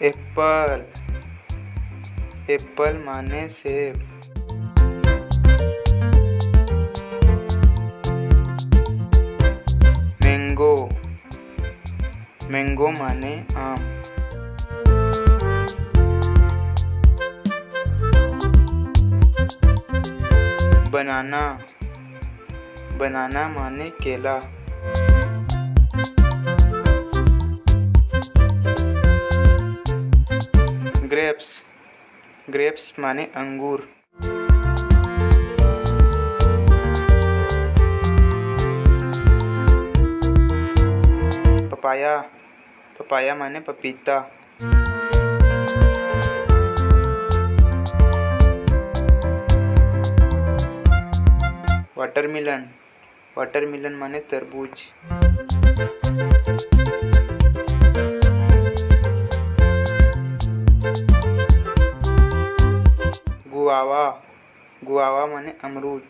Apple, Apple माने सेब। Mango, mango माने आम। बनाना, बनाना माने केला। ग्रेप्स, ग्रेप्स माने अंगूर। पपाया, पपाया माने पपीता। वाटरमिलन, वाटरमिलन माने तरबूज। गुआवा, गुआवा माने अमरूद।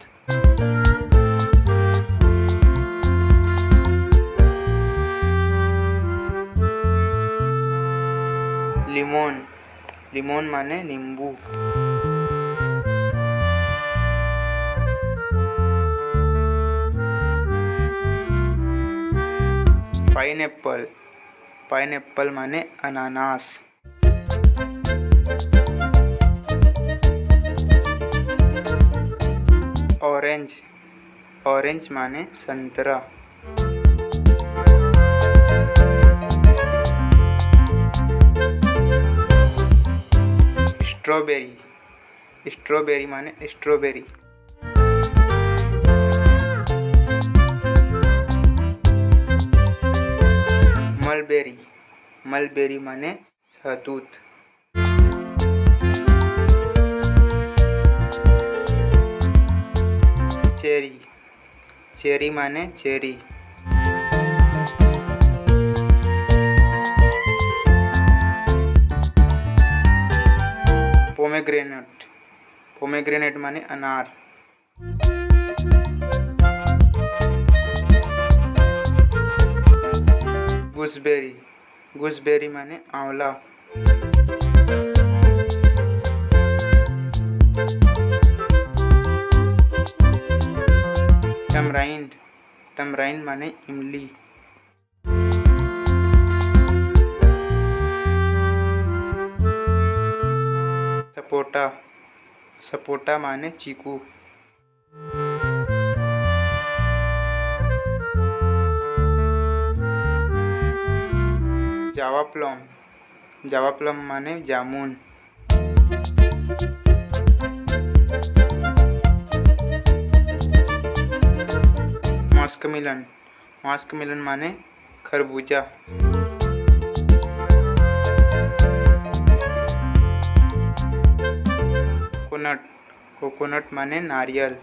लिमोन, लिमोन माने नींबू। पाइनएप्पल, पाइनएप्पल माने अनानास। ऑरेंज, ऑरेंज माने संतरा। स्ट्रॉबेरी, स्ट्रॉबेरी माने स्ट्रॉबेरी। मलबेरी, मलबेरी माने शहतूत। चेरी, चेरी माने चेरी। पोमेग्रेनेट, पोमेग्रेनेट माने अनार। गूसबेरी, गूसबेरी माने आंवला। टमराइंड, टमराइंड माने इमली। सपोटा, सपोटा माने चीकू। जावा प्लम, जावा प्लम माने जामुन। मस्कमिलन, मस्कमिलन माने खरबूजा। कोकोनट, कोकोनट माने नारियल।